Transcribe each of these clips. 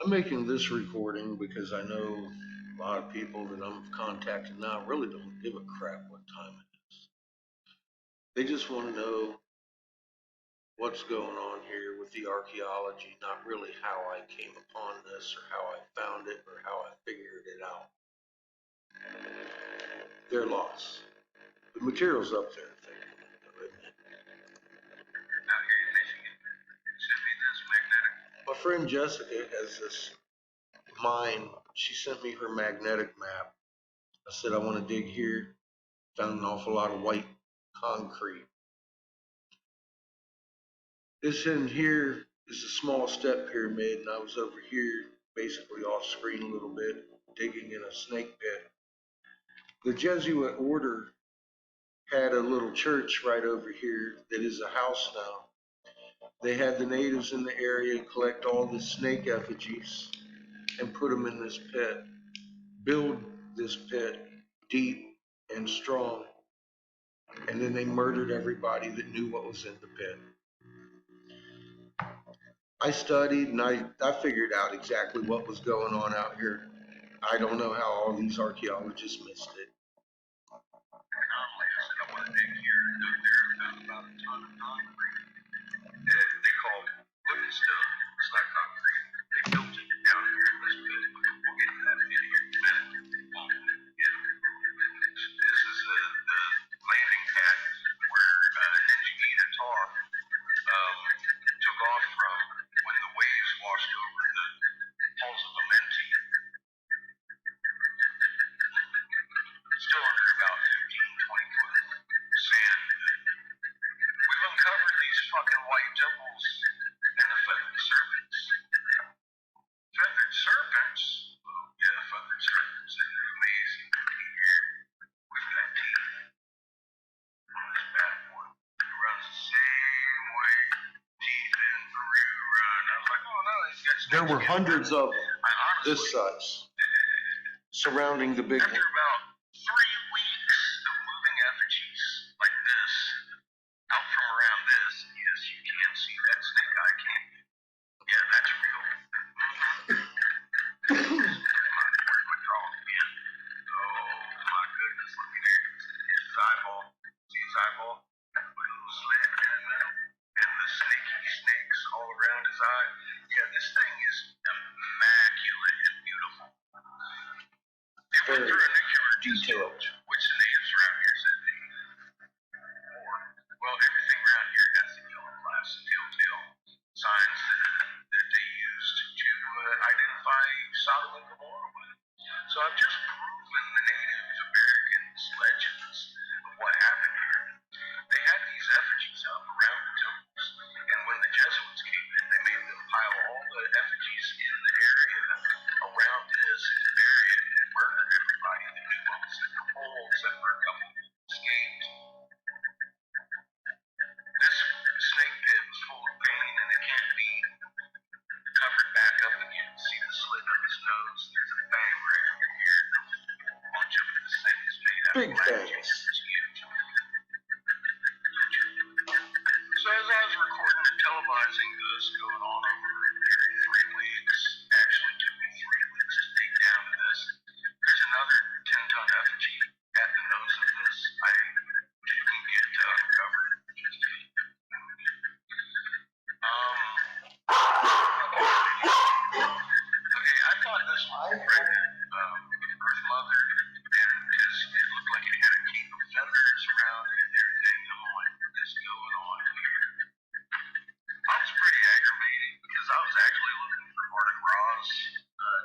I'm making this recording because I know a lot of people that I'm contacting now really don't give a crap what time it is. They just want to know what's going on here with the archaeology, not really how I came upon this or how I found it or how I figured it out. They're lost. The material's up there. Out here in Michigan, sent me this magnetic. My friend Jessica has this mine. She sent me her magnetic map. I said I want to dig here. Found an awful lot of white concrete. This in here is a small step pyramid, and I was over here, basically off screen a little bit, digging in a snake pit. The Jesuit order had a little church right over here that is a house now. They had the natives in the area collect all the snake effigies and put them in this pit, build this pit deep and strong, and then they murdered everybody that knew what was in the pit. I studied and I figured out exactly what was going on out here. I don't know how all these archaeologists missed it. Normally, I said I want to dig here and dug there and found about a ton of concrete. They call it living stone. It's not concrete. They built it down here in this pit. We'll get to that pit here in a minute. This is the landing pad where Engineer Tar took off from when the waves washed over the halls of Amenti. Still under about 15, 20 foot sand. We've uncovered these fucking white temples and the feathered serpents. Feathered serpents? Oh, yeah, feathered serpents. They're amazing. Here, we've got teeth on this bad boy. It runs the same way teeth in Peru run. I was like, oh no, he's got There were hundreds of this honestly, size surrounding the big after one. about 3 weeks of moving effigies like this, out from around this, yes, you can see that snake eye, can't you? Yeah, that's real. Where's my draw again? Oh my goodness, look at here. His eyeball. See his eyeball? With a little slit in the middle. And the snaky snakes all around his eye. Yeah, this thing is immaculate and beautiful. It went through a nuclear detailed. which the natives around here said they or well, everything around here has the yellow glass telltale signs that they used to identify Sodom and Gomorrah with. So I've just proven the Native Americans' legends of what happened here. They had these effigies up around the temples, and when the Jesuits came in, they made them pile all the effigies in the area around this and bury it and murdered everybody that knew what was in the hole, except for a couple who escaped. This snake pit was full of pain, and it can't be covered back up again. See the slit of his nose? There's a fang right over here. A bunch of this thing is made out Big of black fangs. It's huge. So as I was recording and televising this going on over here 3 weeks, actually took me 3 weeks to dig down to this. There's another 10-ton effigy at the nose of this. I didn't get to uncover. Okay, I thought this was pregnant. Earth Mother, and because it looked like it had a cape of feathers around it and everything. I'm like, what is going on here? I was pretty aggravated because I was actually looking for Mardi Gras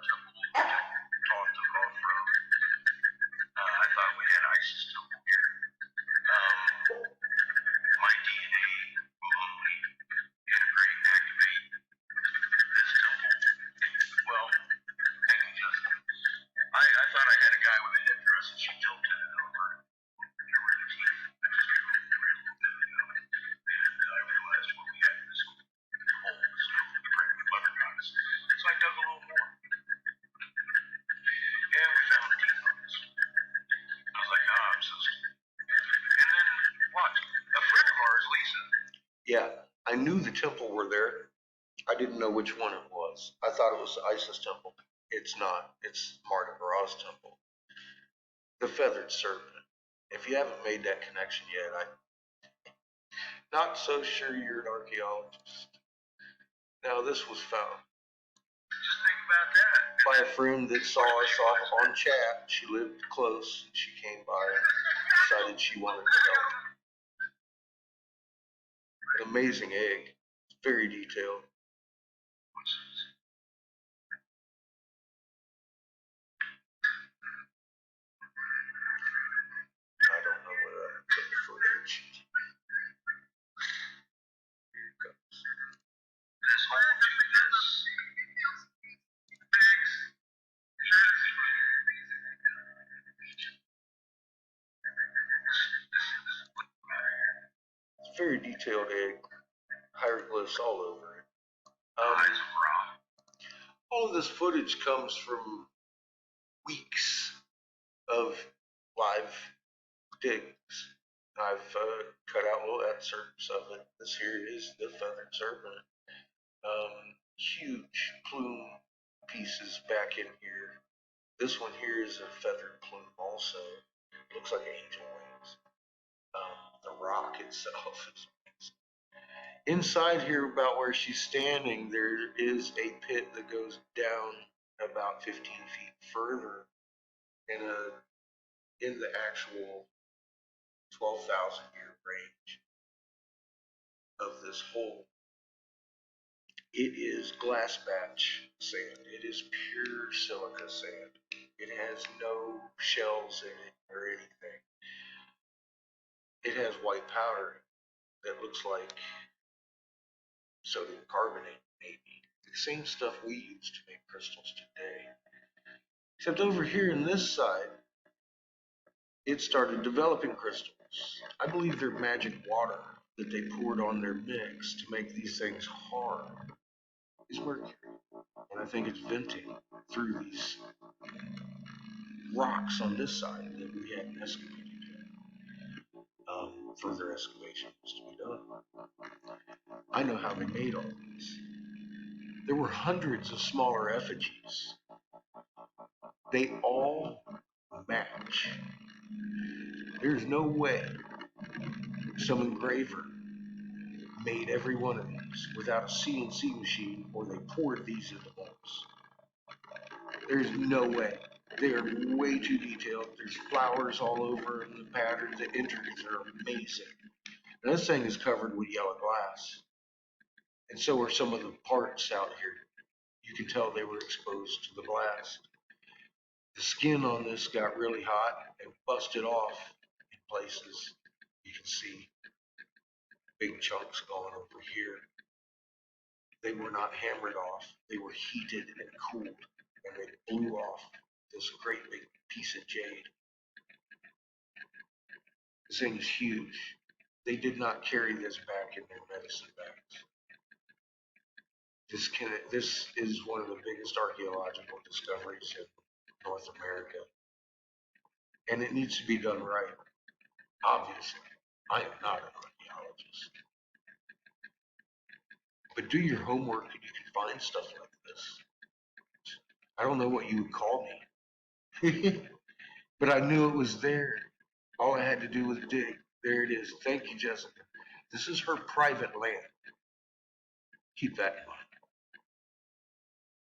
temple that took off from. I thought we had ISIS temple here. My DNA will only integrate and activate this temple. Well, thank you, Justin. I thought I had a guy with a headdress and she tilted it over. There were these and I realized what we had this hole the pregnant mother goddess. So I dug a little more. And we found the teeth on this. I was like, I'm so stupid. And then what? A friend of ours, Lisa. Yeah, I knew the temple were there. I didn't know which one it was. once. I thought it was the Isis temple. It's not. It's Mardi Gras temple. The feathered serpent. If you haven't made that connection yet, I'm not so sure you're an archaeologist. Now, this was found Just think about that. by a friend that saw us off on chat. She lived close. She came by and decided she wanted to help. An amazing egg. It's very detailed. I don't know where I put the footage. Here it goes. This whole It's a very detailed egg. Hieroglyphs all over it. eyes of Ra. All of this footage comes from weeks of live digs. I've cut out little excerpts of it. This here is the feathered serpent. Huge plume pieces back in here. This one here is a feathered plume also. It looks like angel wings. The rock itself is amazing. Inside here, about where she's standing, there is a pit that goes down about 15 feet further in the actual 12,000 year range of this hole. It is glass batch sand. It is pure silica sand. It has no shells in it or anything. It has white powder that looks like sodium carbonate, maybe. The same stuff we use to make crystals today. Except over here in this side, it started developing crystals. I believe they're magic water that they poured on their mix to make these things hard. Is mercury. And I think it's venting through these rocks on this side that we hadn't excavated yet. Further excavation was to be done. I know how they made all these. There were hundreds of smaller effigies. They all match. There's no way some engraver made every one of these without a CNC machine, or they poured these into molds. There's no way. They are way too detailed. There's flowers all over in the pattern. The intricacies are amazing. And this thing is covered with yellow glass. And so are some of the parts out here. You can tell they were exposed to the blast. The skin on this got really hot and busted off in places. You can see big chunks going over here. They were not hammered off. They were heated and cooled, and they blew off this great big piece of jade. This thing is huge. They did not carry this back in their medicine bags. This is one of the biggest archaeological discoveries in North America, and it needs to be done right. Obviously, I am not an archaeologist, but do your homework and you can find stuff like this. I don't know what you would call me, but I knew it was there. All I had to do was dig. There it is. Thank you, Jessica. This is her private land. Keep that in mind.